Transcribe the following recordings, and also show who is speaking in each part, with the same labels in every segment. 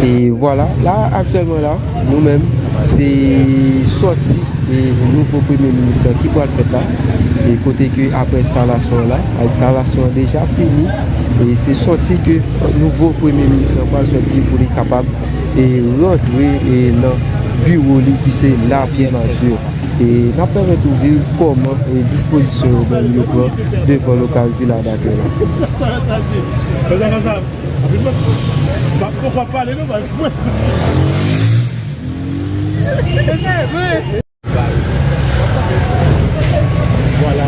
Speaker 1: Et voilà, là actuellement là, nous-mêmes, c'est sorti et nouveau Premier ministre qui va le faire là. Et côté que après l'installation déjà finie. Et c'est sorti que le nouveau Premier ministre va sortir pour être capable de rentrer dans le bureau qui c'est la primature. Et nous permet de vivre comment les dispositions devant le local villa d'accueil. Pourquoi pas aller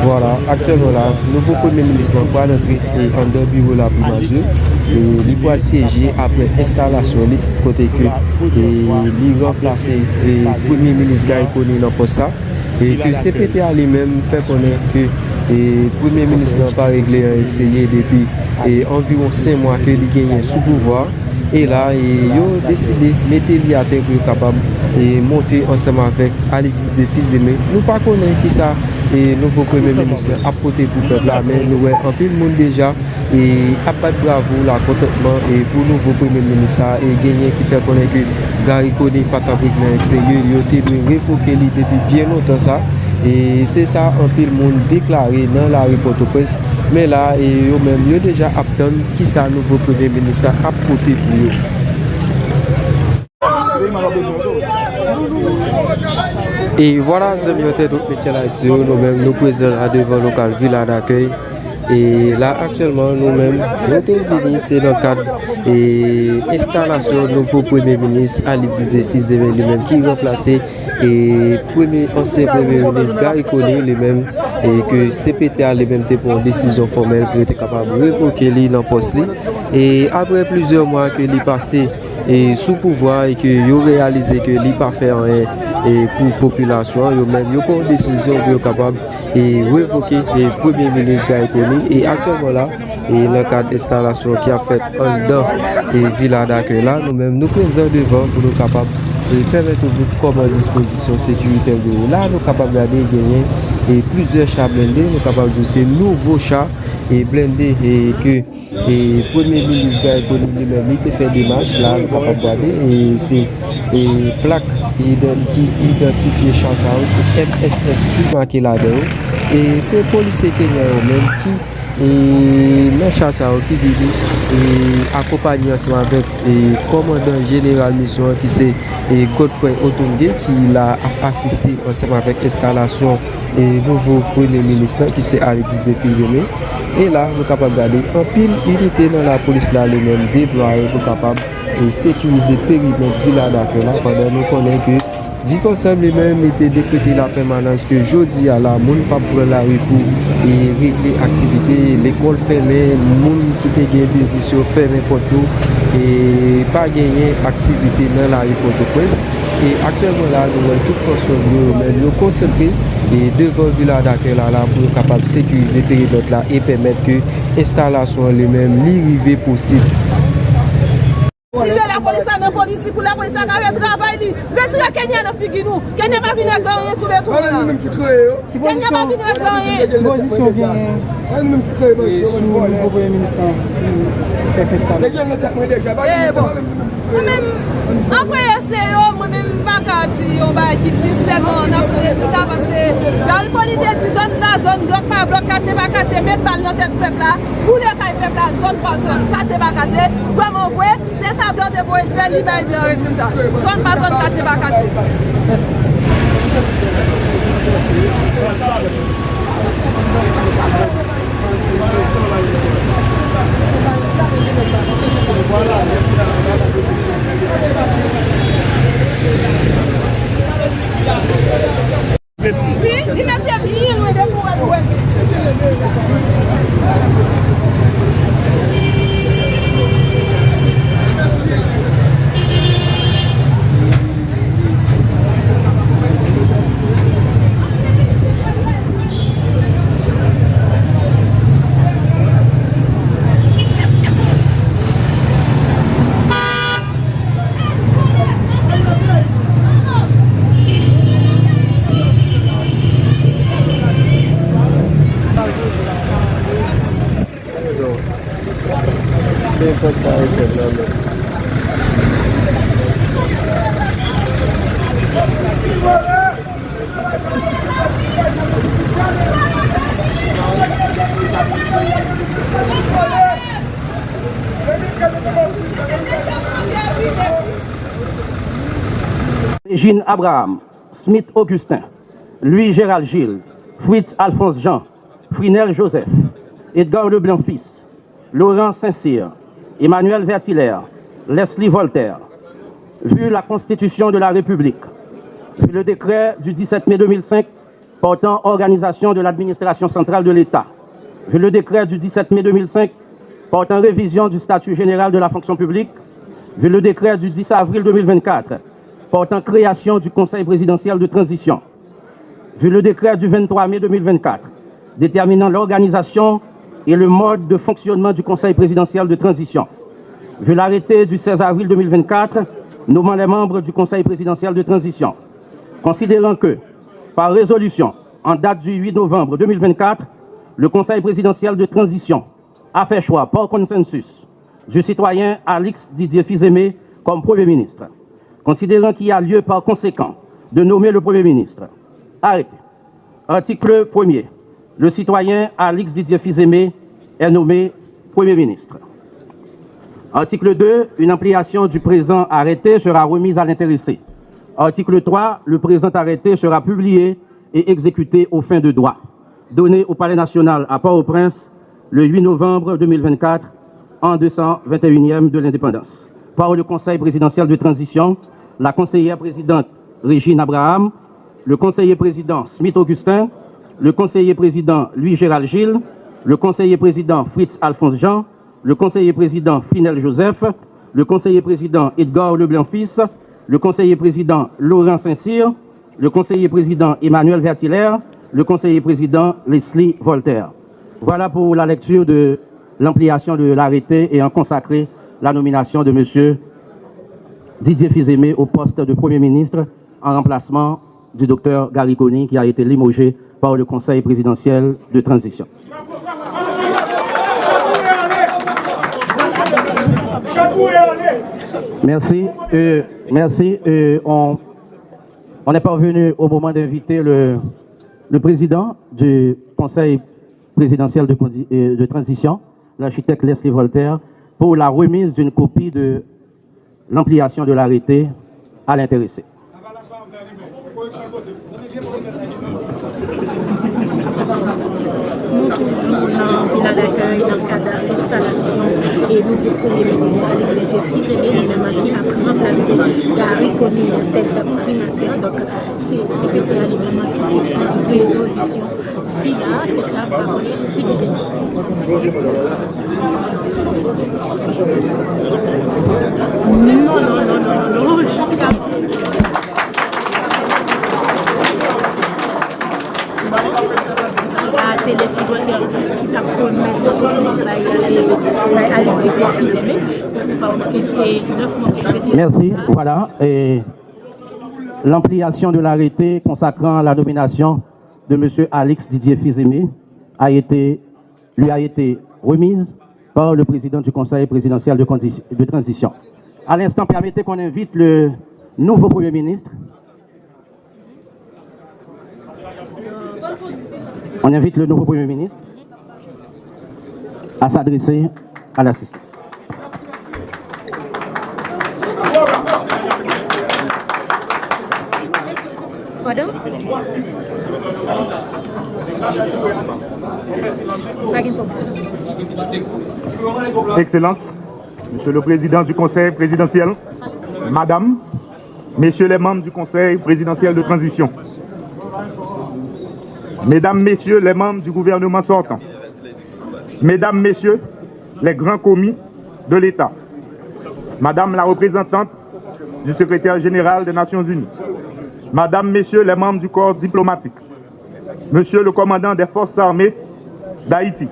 Speaker 1: Voilà, actuellement là, nouveau Premier ministre va entrer en deux bureaux la primature. Il va siéger après l'installation, côté que il remplace le Premier ministre Gary Coney dans le poste. Et que CPTA lui-même fait connaître que le Premier ministre n'a pas réglé un essayé depuis environ 5 mois que il gagne sous pouvoir. Et là, ils ont décidé de mettre les à terre pour capable de monter ensemble avec Alexis Fils-Aimé. Nous ne connaissons pas qui ça et nouveau Premier ministre a porté pour le peuple là, mais nous avons un peu de monde déjà et à pas de bravo, la contentement et pour le nouveau Premier ministre et gagné qui fait connaître que Gary Coney pas tapé dans l'extérieur, il a été révoqué depuis bien longtemps ça. Et c'est ça un peu le monde déclaré dans la report de presse. Mais là, eux-mêmes, ils ont déjà appris qui ça nouveau Premier ministre a porté pour eux. Et voilà, les amis, nous-mêmes, nous présents devant le local villa d'accueil. Et là, actuellement, nous-mêmes, nous sommes venus, c'est dans le cadre de l'installation du nouveau Premier ministre Alexis Fils-Aimé lui-même qui remplacé et ancien Premier ministre Gary Coney lui-même et que CPTA lui-même pour une décision formelle pour être capable de révoquer lui dans le poste. Et après plusieurs mois que lui passé et sous pouvoir et que yo réalisé que li pas faire rien et pour population yo même yo prend décision pour capable et révoquer le Premier ministre Gary Coney et actuellement là et le cadre d'installation qui a fait en dedans et villa d'accueil là nous même nous présents devant pour nous capable et permettre de vivre comme disposition sécuritaire de là nous capable garder gagner et plusieurs chats blindés nous capable de ces nouveaux chats et blindés et que et Premier ministre Gary Coney lui-même il fait des marches là nous capable garder et c'est plaque qui identifie chats ça aussi MSS qui marqué là-dedans et c'est policiers kenyans même qui et le chasseur qui vit et accompagné ensemble avec le commandant général mission qui c'est Godfrey Otunge qui l'a assisté ensemble avec l'installation et nouveau Premier ministre qui c'est Alexis Fils-Aimé et là nous capable garder en pile unité dans la police là lui-même déployé pour capable et sécuriser périmètre villa d'accueil là pendant nous connaît que vivre ensemble lui-même était décrété la permanence que jeudi à la monde pas prendre la rue pour régler activité l'école fermée monde qui te gagne business fermé partout et pas gagner activité dans la rue Port-au-Prince et actuellement là nous avons toute fonction nous concentrer et devant villa d'accueil là pour capable sécuriser périmètre là et permettre que installation lui-même l'arrivée possible.
Speaker 2: Si la police a politique pour la police a fait travail, retirer Kenya dans Figuinou. Kenya pas venir gagner sous le tour là. Kenya pas venir gagner.
Speaker 3: Position bien. Et sous le nouveau Premier ministre.
Speaker 2: Eh bon. Moi-même, après c'est moi-même pas dit on va quitter seulement dans le résultat parce que dans le politique de zone la zone bloc par bloc quartier par quartier mettre balle dans tête peuple là pour les peuple là zone par zone quartier par quartier vraiment ouais c'est ça blanc de bois faire libérer le résultat zone par zone quartier par quartier. Oui, il m'a bien mis de pour
Speaker 4: Régine Abraham, Smith Augustin, Louis Gérald Gilles, Fritz Alphonse Jean, Frinel Joseph, Edgar Leblanc fils, Laurent Saint-Cyr, Emmanuel Vertiller, Leslie Voltaire. Vu la Constitution de la République, vu le décret du 17 mai 2005 portant organisation de l'administration centrale de l'État, vu le décret du 17 mai 2005 portant révision du statut général de la fonction publique, vu le décret du 10 avril 2024 portant création du Conseil présidentiel de transition, vu le décret du 23 mai 2024 déterminant l'organisation et le mode de fonctionnement du Conseil présidentiel de transition, vu l'arrêté du 16 avril 2024 nommant les membres du Conseil présidentiel de transition, considérant que, par résolution en date du 8 novembre 2024, le Conseil présidentiel de transition a fait choix par consensus du citoyen Alix Didier Fils-Aimé comme Premier ministre, considérant qu'il y a lieu par conséquent de nommer le Premier ministre. Arrêté. Article 1er. Le citoyen Alix Didier Fils-Aimé est nommé Premier ministre. Article 2. Une ampliation du présent arrêté sera remise à l'intéressé. Article 3. Le présent arrêté sera publié et exécuté aux fins de droit. Donné au Palais national à Port-au-Prince le 8 novembre 2024 en 221e de l'indépendance. Par le Conseil présidentiel de transition, la conseillère présidente Régine Abraham, le conseiller président Smith Augustin, le conseiller président Louis Gérald Gilles, le conseiller président Fritz Alphonse Jean, le conseiller président Frinel Joseph, le conseiller président Edgar Leblanc fils, le conseiller président Laurent Saint-Cyr, le conseiller président Emmanuel Vertiller, le conseiller président Leslie Voltaire. Voilà pour la lecture de l'ampliation de l'arrêté ayant consacré la nomination de M. Didier Fils-Aimé au poste de Premier ministre en remplacement du Dr Gary Coney qui a été limogé par le Conseil présidentiel de transition. Merci. Merci. On est parvenu au moment d'inviter le président du Conseil présidentiel de transition, l'architecte Leslie Voltaire, pour la remise d'une copie de l'ampliation de l'arrêté à l'intéressé.
Speaker 5: Nous toujours dans Villa d'accueil, dans le cadre d'installation et nouveau Premier ministre Alix Didier Fils-Aimé, lui-même qui a remplacé Gary Coney en tête primature. Donc, c'est secrétaire lui-même qui dit une résolution. Si là, c'est ça, si vous non, jusqu'à c'est Leslie Voltaire qui t'a promis de document à Alix Didier Fils-Aimé. C'est 9 mois.
Speaker 4: Merci. Voilà. Et l'ampliation de l'arrêté consacrant la nomination de M. Alix Didier Fils-Aimé lui a été remise par le président du Conseil présidentiel de transition. À l'instant, permettez qu'on invite le nouveau Premier ministre. On invite le nouveau Premier ministre à s'adresser à l'assistance.
Speaker 5: Pardon?
Speaker 6: Excellence, Monsieur le Président du Conseil présidentiel, Madame, Messieurs les membres du Conseil présidentiel de transition, Mesdames, Messieurs les membres du gouvernement sortant, Mesdames, Messieurs les grands commis de l'État, Madame la représentante du secrétaire général des Nations Unies, Madame, Messieurs les membres du corps diplomatique, Monsieur le commandant des forces armées d'Haïti,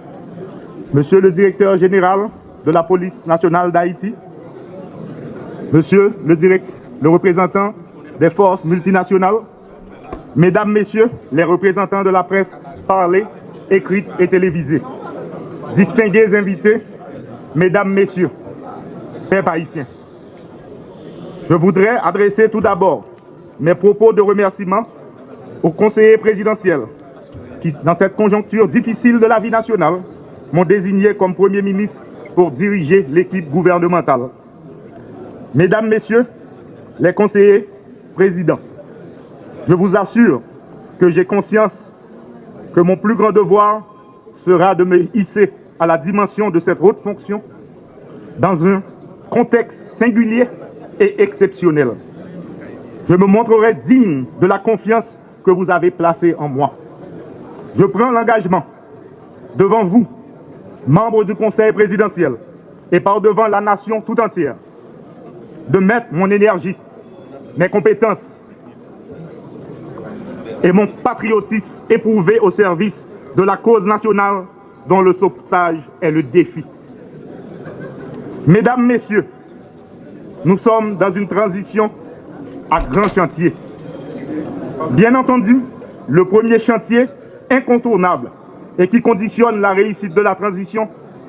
Speaker 6: Monsieur le directeur général de la police nationale d'Haïti, Monsieur le représentant des forces multinationales, Mesdames, Messieurs les représentants de la presse parlée, écrite et télévisée, distingués invités, Mesdames, Messieurs, peuple haïtien. Je voudrais adresser tout d'abord mes propos de remerciement aux conseillers présidentiels qui, dans cette conjoncture difficile de la vie nationale, m'ont désigné comme Premier ministre pour diriger l'équipe gouvernementale. Mesdames, Messieurs, les conseillers Président, je vous assure que j'ai conscience que mon plus grand devoir sera de me hisser à la dimension de cette haute fonction dans un contexte singulier et exceptionnel. Je me montrerai digne de la confiance que vous avez placée en moi. Je prends l'engagement devant vous, membres du Conseil présidentiel, et par devant la nation tout entière, de mettre mon énergie, mes compétences et mon patriotisme éprouvé au service de la cause nationale dont le sauvetage est le défi. Mesdames, Messieurs, nous sommes dans une transition à grand chantier. Bien entendu, le premier chantier incontournable et qui conditionne la réussite de la transition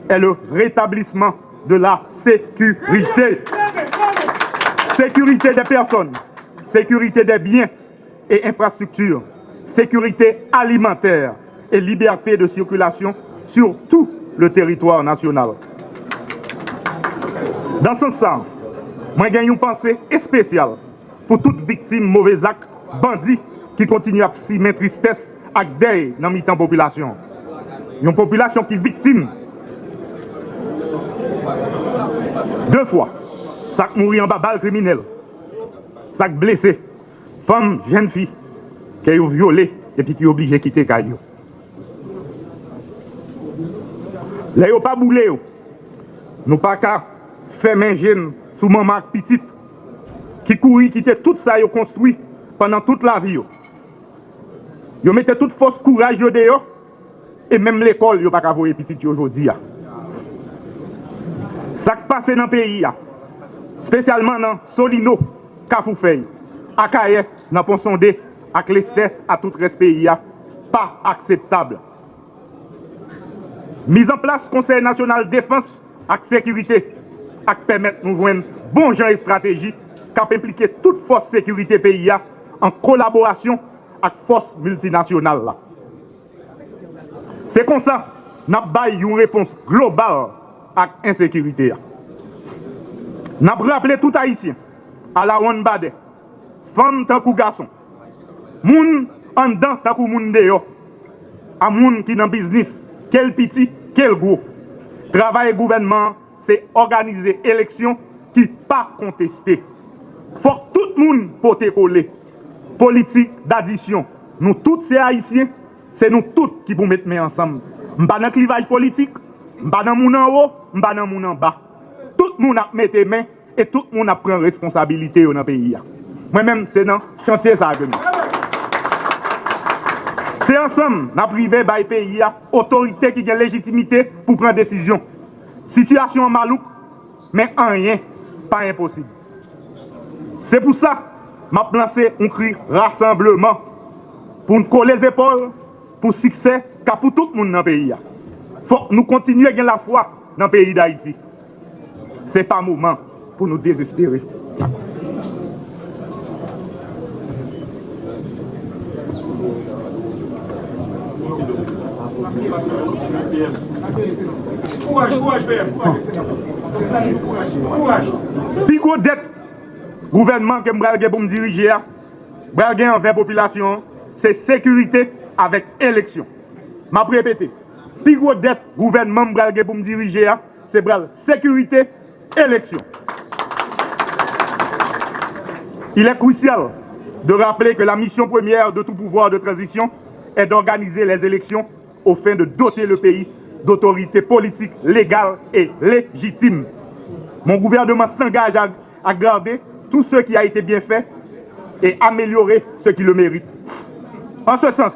Speaker 6: est le rétablissement de la sécurité. Sécurité des personnes, sécurité des biens et infrastructures, sécurité alimentaire et liberté de circulation sur tout le territoire national. Dans ce sens, moi j'ai une pensée spéciale pour toute victime mauvais acte, bandit qui continue à simer tristesse avec deuil dans la population. Une population qui est victime 2 fois. Ça mourir en bas balle criminel. Ça blessé. Femme, jeune fille, qui est violée et puis qui est obligée de quitter Caillou. Là, ils n'ont pas boulé. Nous pas qu'à faire main jeune sous maman petite qui courit, qui était tout ça, ils ont construit pendant toute la vie. Ils mettaient toute force courage dehors et même l'école, ils n'ont pas qu'à voir petite aujourd'hui. Ça qui passe dans le pays, spécialement dans Solino, Kafoufei, Akaye, dans Ponsondé, à Clester, à tout reste pays, pas acceptable. Mise en place Conseil national de défense et sécurité, qui permettre de nous joindre bon gens et stratégie, qui impliquer toute force sécurité pays en collaboration avec force multinationale. C'est comme ça nous avons une réponse globale à l'insécurité. Nous avons rappelé tout haïtien à la Wan Bade, femme tant que garçon, moun en dedans tant que moun dehors, à moun qui dans business, quel petit, quel gros. Travail et gouvernement, c'est organiser élection qui pas contestée. Faut que tout le monde porte coller. Politique d'addition. Nous tous ces haïtiens, c'est nous tous qui vous mettons ensemble. M'pas dans clivage politique, m'pas dans moun en haut, m'pas dans moun en bas. Tout le monde a mis les mains et tout le monde a pris responsabilité dans le pays. Moi-même, c'est dans le chantier ça. C'est ensemble, nous privé par le pays, autorité qui a légitimité pour prendre des décisions. Situation malouk, mais en rien, pas impossible. C'est pour ça que je lancé un cri rassemblement pour nous coller les épaules, pour succès, car pour tout le monde dans le pays. Il faut que nous continuions à gagner la foi dans le pays d'Haïti. Ce n'est pas un moment pour nous désespérer. Si vous dette gouvernement que je pour me diriger, envers la population, c'est sécurité avec élection. Je répète, si vous dette gouvernement pour me diriger, c'est sécurité, élection. Il est crucial de rappeler que la mission première de tout pouvoir de transition est d'organiser les élections au fin de doter le pays d'autorités politiques légales et légitimes. Mon gouvernement s'engage à garder tout ce qui a été bien fait et améliorer ce qui le mérite. En ce sens,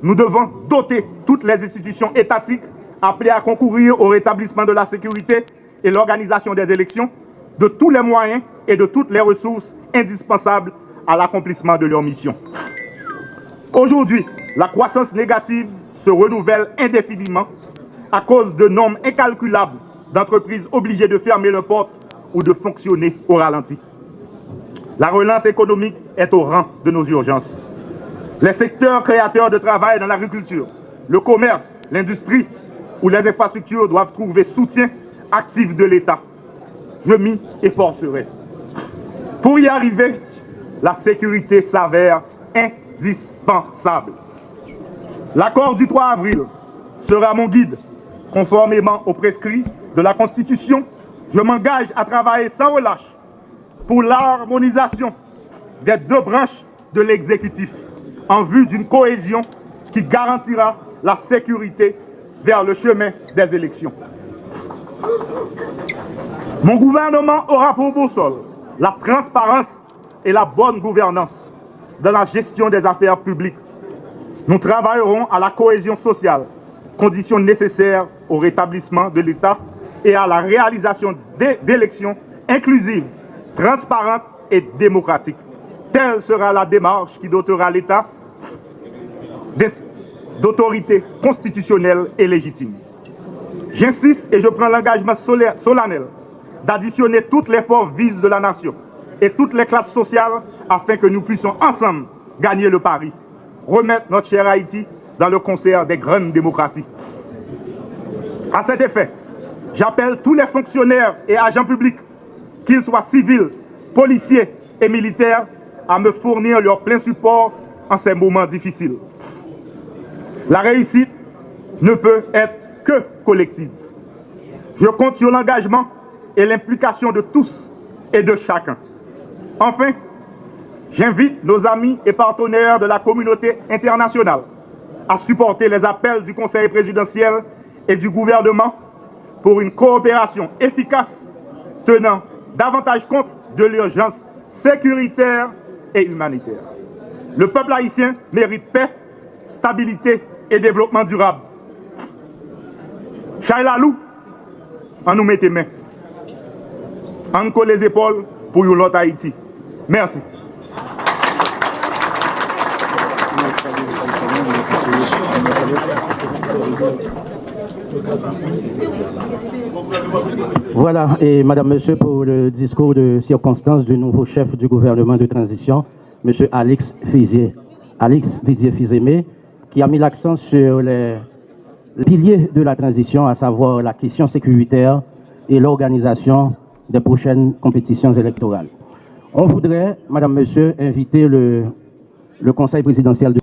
Speaker 6: nous devons doter toutes les institutions étatiques appelées à concourir au rétablissement de la sécurité et l'organisation des élections de tous les moyens et de toutes les ressources indispensables à l'accomplissement de leur mission. Aujourd'hui, la croissance négative se renouvelle indéfiniment à cause de nombres incalculables d'entreprises obligées de fermer leurs portes ou de fonctionner au ralenti. La relance économique est au rang de nos urgences. Les secteurs créateurs de travail dans l'agriculture, le commerce, l'industrie ou les infrastructures doivent trouver soutien actif de l'État. Je m'y efforcerai. Pour y arriver, la sécurité s'avère indispensable. L'accord du 3 avril sera mon guide. Conformément aux prescrits de la Constitution, je m'engage à travailler sans relâche pour l'harmonisation des deux branches de l'exécutif en vue d'une cohésion qui garantira la sécurité vers le chemin des élections. Mon gouvernement aura pour boussole la transparence et la bonne gouvernance dans la gestion des affaires publiques. Nous travaillerons à la cohésion sociale, condition nécessaire au rétablissement de l'État et à la réalisation d'élections inclusives, transparentes et démocratiques. Telle sera la démarche qui dotera l'État d'autorité constitutionnelle et légitime. J'insiste et je prends l'engagement solennel d'additionner toutes les forces vives de la nation et toutes les classes sociales afin que nous puissions ensemble gagner le pari, remettre notre cher Haïti dans le concert des grandes démocraties. À cet effet, j'appelle tous les fonctionnaires et agents publics, qu'ils soient civils, policiers et militaires, à me fournir leur plein support en ces moments difficiles. La réussite ne peut être que collective. Je compte sur l'engagement et l'implication de tous et de chacun. Enfin, j'invite nos amis et partenaires de la communauté internationale à supporter les appels du Conseil présidentiel et du gouvernement pour une coopération efficace tenant davantage compte de l'urgence sécuritaire et humanitaire. Le peuple haïtien mérite paix, stabilité et développement durable. Chaylalou, on nous met les mains. On nous colle les épaules pour l'autre Haïti. Merci.
Speaker 4: Voilà, et Madame, Monsieur, pour le discours de circonstance du nouveau chef du gouvernement de transition, Monsieur Alex Didier Fils-Aimé, qui a mis l'accent sur les piliers de la transition, à savoir la question sécuritaire et l'organisation des prochaines compétitions électorales. On voudrait, Madame, Monsieur, inviter le Conseil présidentiel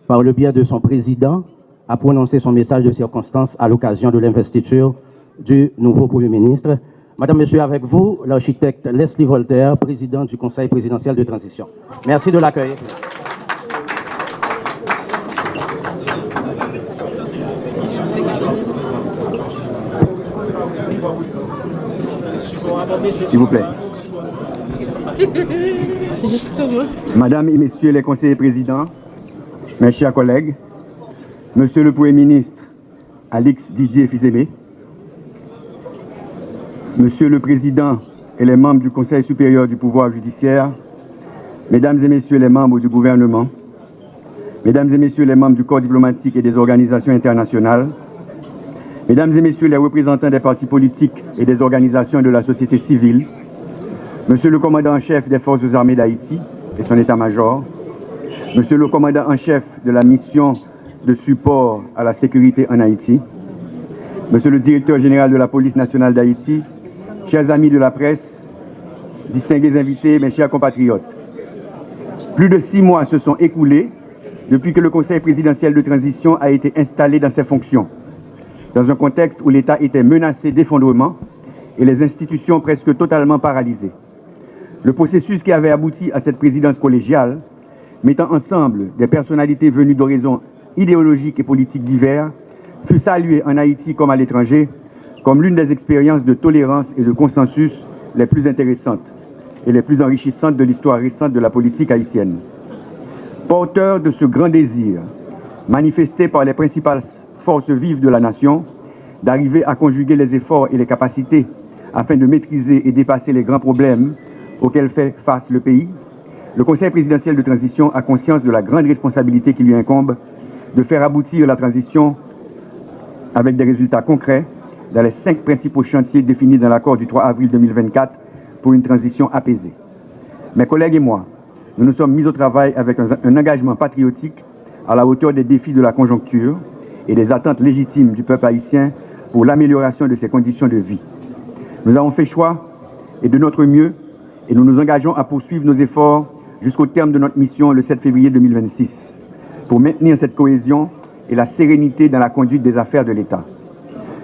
Speaker 4: par le biais de son président à prononcer son message de circonstance à l'occasion de l'investiture du nouveau Premier ministre. Madame, Monsieur, avec vous, l'architecte Leslie Voltaire, président du Conseil présidentiel de transition. Merci de l'accueillir.
Speaker 7: S'il vous plaît. Madame et Messieurs les conseillers présidents, mes chers collègues, Monsieur le Premier ministre Alex Didier Fils-Aimé, Monsieur le Président et les membres du Conseil supérieur du pouvoir judiciaire, Mesdames et Messieurs les membres du gouvernement, Mesdames et Messieurs les membres du corps diplomatique et des organisations internationales, Mesdames et Messieurs les représentants des partis politiques et des organisations de la société civile, Monsieur le commandant en chef des forces armées d'Haïti et son état-major, Monsieur le commandant en chef de la mission de support à la sécurité en Haïti, Monsieur le directeur général de la police nationale d'Haïti, chers amis de la presse, distingués invités, mes chers compatriotes. Plus de 6 mois se sont écoulés depuis que le Conseil présidentiel de transition a été installé dans ses fonctions, dans un contexte où l'État était menacé d'effondrement et les institutions presque totalement paralysées. Le processus qui avait abouti à cette présidence collégiale, mettant ensemble des personnalités venues d'horizons idéologiques et politiques divers, fut salué en Haïti comme à l'étranger comme l'une des expériences de tolérance et de consensus les plus intéressantes et les plus enrichissantes de l'histoire récente de la politique haïtienne. Porteur de ce grand désir, manifesté par les principales forces vives de la nation, d'arriver à conjuguer les efforts et les capacités afin de maîtriser et dépasser les grands problèmes auxquels fait face le pays, le Conseil présidentiel de transition a conscience de la grande responsabilité qui lui incombe de faire aboutir la transition avec des résultats concrets dans les 5 principaux chantiers définis dans l'accord du 3 avril 2024 pour une transition apaisée. Mes collègues et moi, nous nous sommes mis au travail avec un engagement patriotique à la hauteur des défis de la conjoncture et des attentes légitimes du peuple haïtien pour l'amélioration de ses conditions de vie. Nous avons fait choix et de notre mieux et nous nous engageons à poursuivre nos efforts jusqu'au terme de notre mission le 7 février 2026, pour maintenir cette cohésion et la sérénité dans la conduite des affaires de l'État.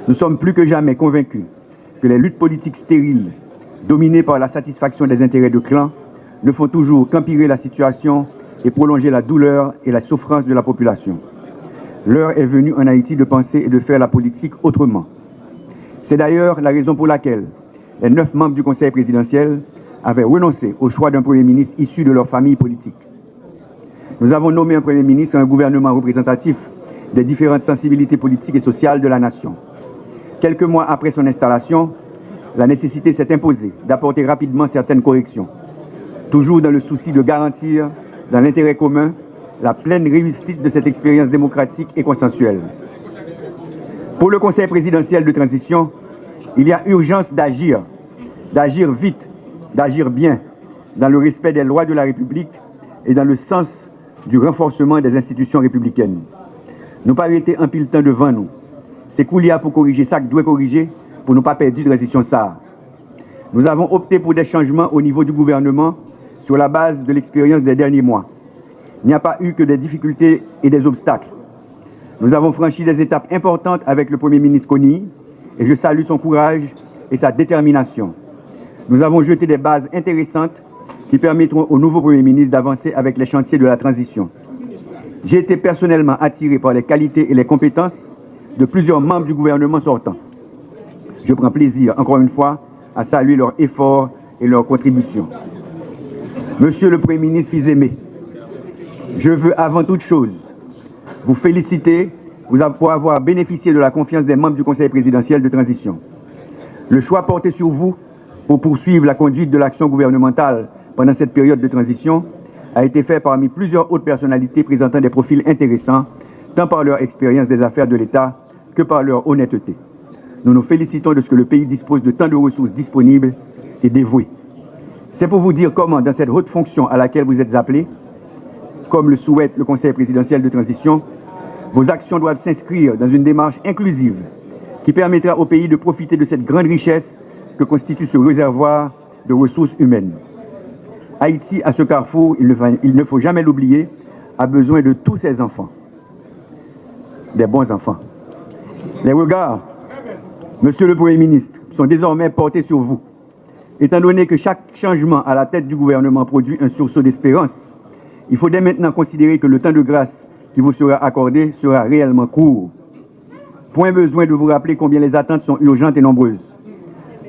Speaker 7: Nous sommes plus que jamais convaincus que les luttes politiques stériles, dominées par la satisfaction des intérêts de clans, ne font toujours qu'empirer la situation et prolonger la douleur et la souffrance de la population. L'heure est venue en Haïti de penser et de faire la politique autrement. C'est d'ailleurs la raison pour laquelle les 9 membres du Conseil présidentiel avaient renoncé au choix d'un Premier ministre issu de leur famille politique. Nous avons nommé un Premier ministre et un gouvernement représentatif des différentes sensibilités politiques et sociales de la nation. Quelques mois après son installation, la nécessité s'est imposée d'apporter rapidement certaines corrections, toujours dans le souci de garantir, dans l'intérêt commun, la pleine réussite de cette expérience démocratique et consensuelle. Pour le Conseil présidentiel de transition, il y a urgence d'agir vite, d'agir bien, dans le respect des lois de la République et dans le sens du renforcement des institutions républicaines. Nous pas arrêter un pile temps devant nous. C'est qu'il y a pour corriger ça que doit corriger pour ne pas perdre de transition ça. Nous avons opté pour des changements au niveau du gouvernement sur la base de l'expérience des derniers mois. Il n'y a pas eu que des difficultés et des obstacles. Nous avons franchi des étapes importantes avec le Premier ministre Kony et je salue son courage et sa détermination. Nous avons jeté des bases intéressantes qui permettront au nouveau Premier ministre d'avancer avec les chantiers de la transition. J'ai été personnellement attiré par les qualités et les compétences de plusieurs membres du gouvernement sortant. Je prends plaisir, encore une fois, à saluer leurs efforts et leurs contributions. Monsieur le Premier ministre Fils-Aimé, je veux avant toute chose vous féliciter pour avoir bénéficié de la confiance des membres du Conseil présidentiel de transition. Le choix porté sur vous pour poursuivre la conduite de l'action gouvernementale pendant cette période de transition a été fait parmi plusieurs autres personnalités présentant des profils intéressants, tant par leur expérience des affaires de l'État que par leur honnêteté. Nous nous félicitons de ce que le pays dispose de tant de ressources disponibles et dévouées. C'est pour vous dire comment, dans cette haute fonction à laquelle vous êtes appelés, comme le souhaite le Conseil présidentiel de transition, vos actions doivent s'inscrire dans une démarche inclusive qui permettra au pays de profiter de cette grande richesse que constitue ce réservoir de ressources humaines. Haïti, à ce carrefour, il ne faut jamais l'oublier, a besoin de tous ses enfants, des bons enfants. Les regards, Monsieur le Premier ministre, sont désormais portés sur vous. Étant donné que chaque changement à la tête du gouvernement produit un sursaut d'espérance, il faut dès maintenant considérer que le temps de grâce qui vous sera accordé sera réellement court. Point besoin de vous rappeler combien les attentes sont urgentes et nombreuses.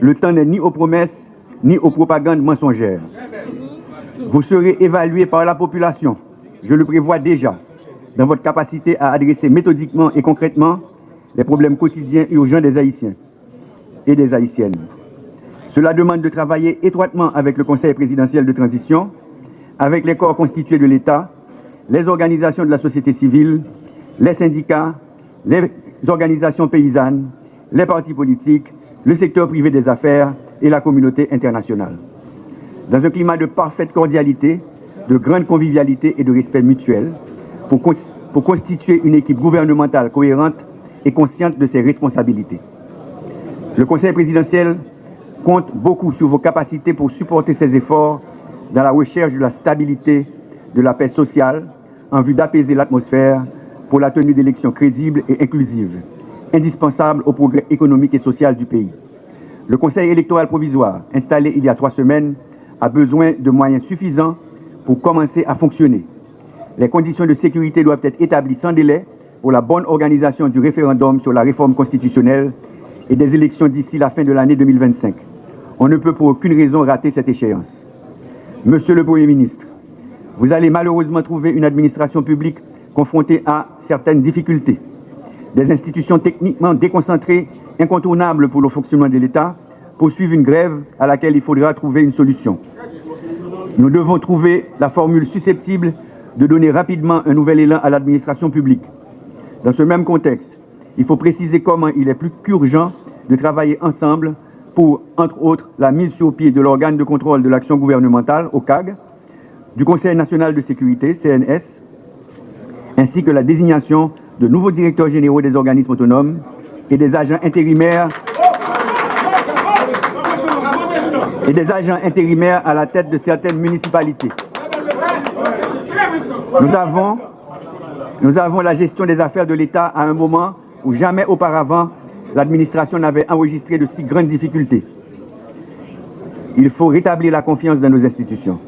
Speaker 7: Le temps n'est ni aux promesses, ni aux propagandes mensongères. Vous serez évalué par la population, je le prévois déjà, dans votre capacité à adresser méthodiquement et concrètement les problèmes quotidiens urgents des Haïtiens et des Haïtiennes. Cela demande de travailler étroitement avec le Conseil présidentiel de transition, avec les corps constitués de l'État, les organisations de la société civile, les syndicats, les organisations paysannes, les partis politiques, le secteur privé des affaires et la communauté internationale. Dans un climat de parfaite cordialité, de grande convivialité et de respect mutuel, pour constituer une équipe gouvernementale cohérente et consciente de ses responsabilités. Le Conseil présidentiel compte beaucoup sur vos capacités pour supporter ces efforts dans la recherche de la stabilité, de la paix sociale, en vue d'apaiser l'atmosphère pour la tenue d'élections crédibles et inclusives, indispensables au progrès économique et social du pays. Le Conseil électoral provisoire, installé il y a 3 semaines, a besoin de moyens suffisants pour commencer à fonctionner. Les conditions de sécurité doivent être établies sans délai pour la bonne organisation du référendum sur la réforme constitutionnelle et des élections d'ici la fin de l'année 2025. On ne peut pour aucune raison rater cette échéance. Monsieur le Premier ministre, vous allez malheureusement trouver une administration publique confrontée à certaines difficultés. Des institutions techniquement déconcentrées, incontournables pour le fonctionnement de l'État, poursuivent une grève à laquelle il faudra trouver une solution. Nous devons trouver la formule susceptible de donner rapidement un nouvel élan à l'administration publique. Dans ce même contexte, il faut préciser comment il est plus qu'urgent de travailler ensemble pour, entre autres, la mise sur pied de l'organe de contrôle de l'action gouvernementale, OCAG, du Conseil national de sécurité, CNS, ainsi que la désignation de nouveaux directeurs généraux des organismes autonomes et des agents intérimaires à la tête de certaines municipalités. Nous avons la gestion des affaires de l'État à un moment où jamais auparavant l'administration n'avait enregistré de si grandes difficultés. Il faut rétablir la confiance dans nos institutions.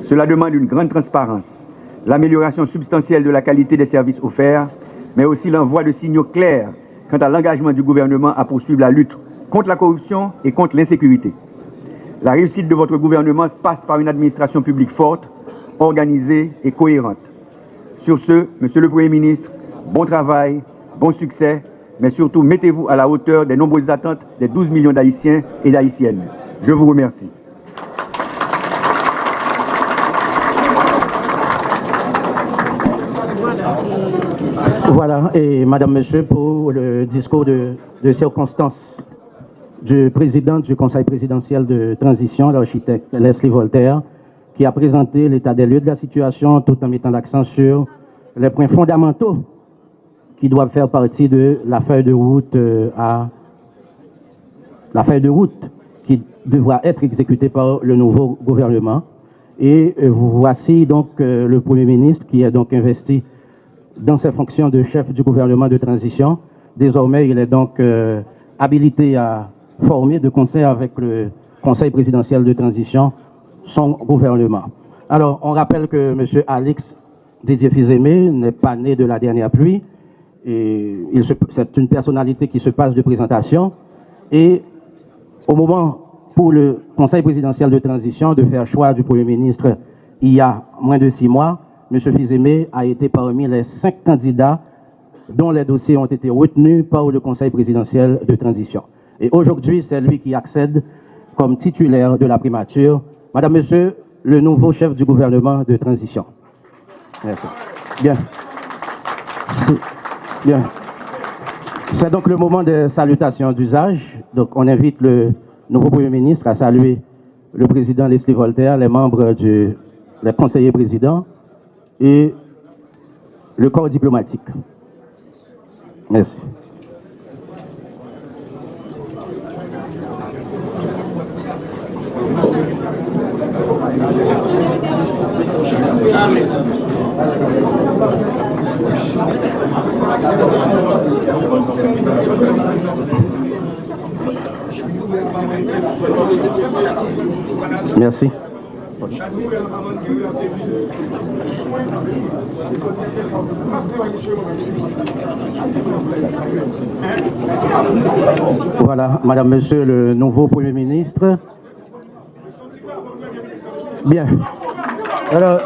Speaker 7: Cela demande une grande transparence, l'amélioration substantielle de la qualité des services offerts, mais aussi l'envoi de signaux clairs quant à l'engagement du gouvernement à poursuivre la lutte contre la corruption et contre l'insécurité. La réussite de votre gouvernement passe par une administration publique forte, organisée et cohérente. Sur ce, Monsieur le Premier ministre, bon travail, bon succès, mais surtout mettez-vous à la hauteur des nombreuses attentes des 12 millions d'Haïtiens et d'Haïtiennes. Je vous remercie.
Speaker 4: Voilà, et Madame, Monsieur, pour le discours de circonstance du président du Conseil présidentiel de transition, l'architecte Leslie Voltaire, qui a présenté l'état des lieux de la situation tout en mettant l'accent sur les points fondamentaux qui doivent faire partie de la feuille de route qui devra être exécutée par le nouveau gouvernement. Et voici donc le Premier ministre qui est donc investi dans ses fonctions de chef du gouvernement de transition. Désormais, il est donc habilité à former de concert avec le Conseil présidentiel de transition son gouvernement. Alors, on rappelle que M. Alix Didier Fils-Aimé n'est pas né de la dernière pluie. C'est une personnalité qui se passe de présentation. Et au moment pour le Conseil présidentiel de transition de faire choix du Premier ministre il y a moins de 6 mois, M. Fils-Aimé a été parmi les 5 candidats dont les dossiers ont été retenus par le Conseil présidentiel de transition. Et aujourd'hui, c'est lui qui accède comme titulaire de la primature. Madame, Monsieur, le nouveau chef du gouvernement de transition. Merci. Bien. Bien. C'est donc le moment des salutations d'usage. Donc, on invite le nouveau Premier ministre à saluer le président Leslie Voltaire, les membres les conseillers présidents et le corps diplomatique. Merci. Merci. Voilà, Madame, Monsieur le nouveau Premier ministre. Bien. Alors,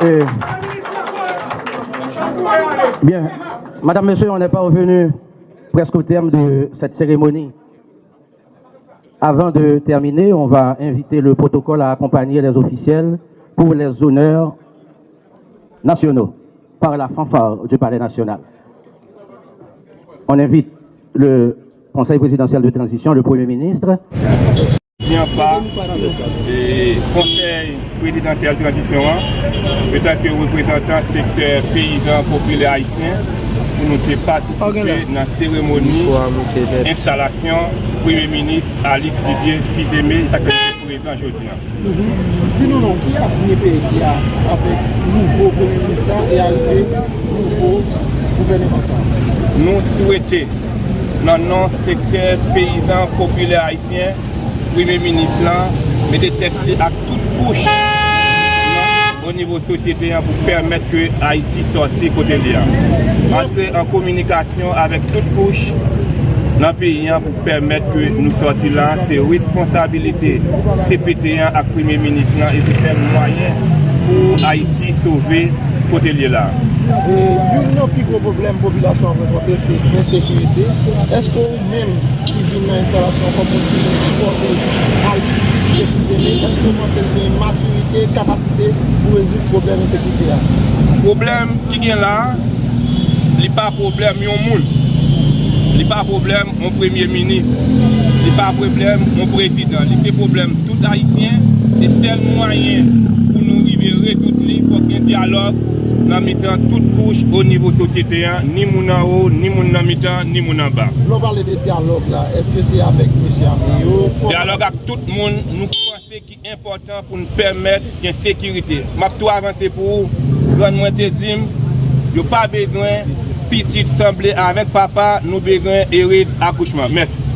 Speaker 4: bien. Madame, Monsieur, on n'est pas revenu presque au terme de cette cérémonie. Avant de terminer, on va inviter le protocole à accompagner les officiels pour les honneurs nationaux par la fanfare du Palais national. On invite le Conseil présidentiel de transition, le Premier ministre.
Speaker 6: Tient pas et Conseil présidentiel de transition, peut-être que représentant secteur paysan populaire haïtien, pour nous participer dans la cérémonie d'installation Premier ministre Alix Didier Fils-Aimé, ça que le président aujourd'hui.
Speaker 3: Dis-nous, qui a fini pays avec nouveau Premier ministre et avec nouveau gouvernement?
Speaker 6: Nous souhaitons, dans notre secteur paysan populaire haïtien, Premier ministre, mettre tête à toute couche au niveau société pour permettre que Haïti sorte côté là. Entrer en communication avec toute couche dans le pays pour permettre que nous sortions là. C'est responsabilité CPT à Premier ministre et c'est faire moyen pour Haïti sauver côté là.
Speaker 3: Un plus gros problème de la population rencontrée, c'est l'insécurité. Est-ce que même qui vient dans l'installation comme supporter Haïti, est-ce que vous avez une maturité, capacité pour résoudre le problème de l'insécurité?
Speaker 6: Le problème qui est là, il n'y a pas de problème de monde. Il n'y a pas de problème mon Premier ministre. Il n'y a pas de problème mon président. Il y a problème tout haïtien. Et seul moyen pour nous arriver à résoudre il faut qu'il y ait un dialogue dans mettant toute couche au niveau société, ni mon en haut, ni mon en mi-temps, ni mon en bas.
Speaker 3: On parle de dialogue là, est-ce que c'est avec M. Amio?
Speaker 6: Dialogue avec tout le monde, nous pensons qu'il est important pour nous permettre une sécurité. Je vais tout avancer pour
Speaker 8: moi te dis, yo pas besoin petite semblée avec papa, nous besoin heureuse accouchement. Merci.